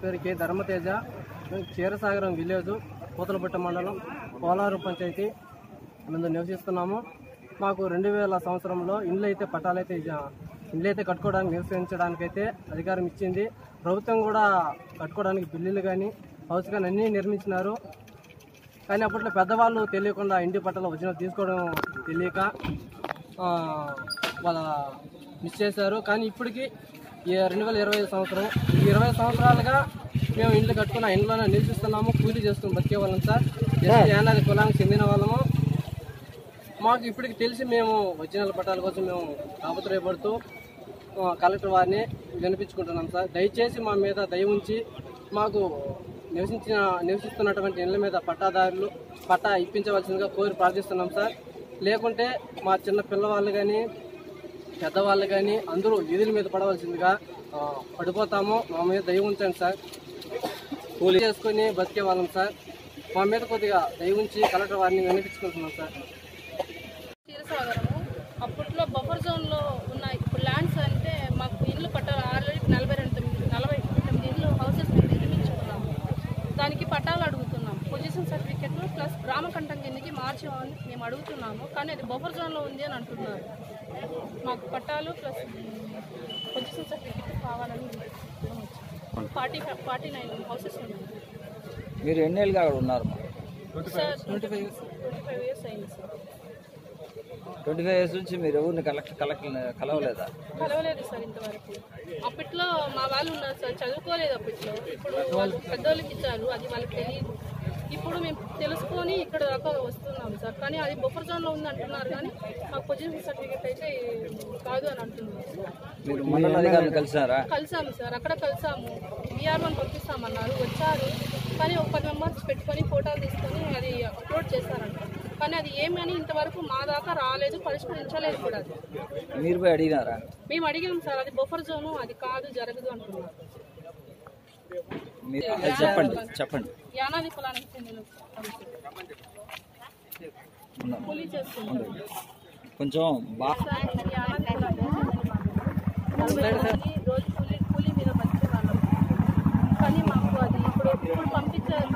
పేరు K Dharmateja. క్షీరసాగరం village, Puthalapattu మండలం, పోలారం పంచాయతీ నందు నివసిస్తున్నాము. మాకు 2000 సంవత్సరంలో ఇండ్లు అయితే కట్టుకోవడానికి నివసించడానికైతే అధికారం ఇచ్చింది. ప్రభుత్వం కూడా కట్టుకోవడానికి బిల్లులు కానీ హౌస్ కానీ అన్నీ నిర్మించినారు. కానీ అప్పట్లో పెద్దవాళ్ళు తెలియకుండా ఇంటి పట్టాలు ఒరిజినల్ తీసుకోవడం తెలియక వాళ్ళ మిస్ చేశారు. కానీ ఇప్పటికీ 2020 సంవత్సరం, ఈ 20 సంవత్సరాలుగా మేము ఇండ్లు కట్టుకున్న ఇంట్లోనే నివసిస్తున్నాము. కూలీ చేసుకుని బతికే వాళ్ళం సార్. యానాది కులానికి చెందిన వాళ్ళము. మాకు ఇప్పటికి తెలిసి మేము ఒరిజినల్ పట్టాల కోసం మేము తాపత్రయపడుతూ కలెక్టర్ వారిని వినిపించుకుంటున్నాం సార్. దయచేసి మా మీద దయ ఉంచి మాకు నివసిస్తున్నటువంటి ఇళ్ల మీద పట్టా ఇప్పించవలసిందిగా కోరి ప్రార్థిస్తున్నాం సార్. లేకుంటే మా చిన్న పిల్లవాళ్ళు కానీ పెద్దవాళ్ళు కానీ అందరూ వీధుల మీద పడవలసిందిగా పడిపోతాము. మా మీద దయ ఉంచండి సార్. కూలీ చేసుకుని బతికే వాళ్ళం సార్. మా మీద కొద్దిగా దయ ఉంచి కలెక్టర్ వారిని వినిపించుకుంటున్నాం సార్. క్షీరసాగరము అప్పట్లో బఫర్ జోన్లో ఉన్నాయి. ఇప్పుడు ల్యాండ్స్ అంటే మాకు ఇల్లు పట్టాలు ఆల్రెడీ 49 ఇల్లు హౌసెస్ నిర్మించుకున్నాము. దానికి పట్టాలు అడుగుతున్నాం. పొజిషన్ సర్టిఫికెట్లు ప్లస్ గ్రామ కంఠం కిందకి మార్చామని మేము అడుగుతున్నాము. కానీ అది బఫర్ జోన్లో ఉంది అని అంటున్నారు. మాకు పట్టాలు ప్లస్ పొజిషన్ సర్టిఫికెట్ కావాలని 49 హౌసెస్ ఉన్నాయి. మీరు ఎన్నేళ్ళుగా అక్కడ ఉన్నారు? సార్ 25 ఇయర్స్ అయింది సార్. 25 ఇయర్స్ నుంచి మీరు ఎవరిని కలవలేదా? కలవలేదు సార్ ఇంతవరకు. అప్పట్లో మా వాళ్ళు ఉన్నారు సార్, చదువుకోలేదు అప్పట్లో. ఇప్పుడు వాళ్ళు పెద్దోళ్ళకి ఇచ్చారు, అది వాళ్ళకి తెలియదు. ఇప్పుడు మేము తెలుసుకొని ఇక్కడ దాకా వస్తున్నాము సార్. కానీ అది బఫర్ జోన్లో ఉంది అంటున్నారు. కానీ మాకు పొజిషన్ సర్టిఫికేట్ అయితే కాదు అని అంటున్నారు. మీరు మండల అధికారులు కలిసాము సార్. అక్కడ కలిసాము. BR1 పంపిస్తామన్నారు, వచ్చారు. కానీ ఒక 10 మెంబర్స్ పెట్టుకొని ఫోటోలు తీసుకొని అది అప్లోడ్ చేశారంట. కానీ అది ఏమని ఇంతవరకు మా దాకా రాలేదు, పరిష్కరించలేదు కూడా. మీరు పోయి అడిగినారా? మేము అడిగాం సార్. అది బఫర్ జోను, అది కాదు, జరగదు అంటున్నారు. చెప్పండి. యానాది కులానికి చెందిన కూలీ చేస్తున్నారు. కొంచెం రోజు కూలీ మీద బతికే వాళ్ళం. కానీ మాకు అది ఇప్పుడు పంపించారు.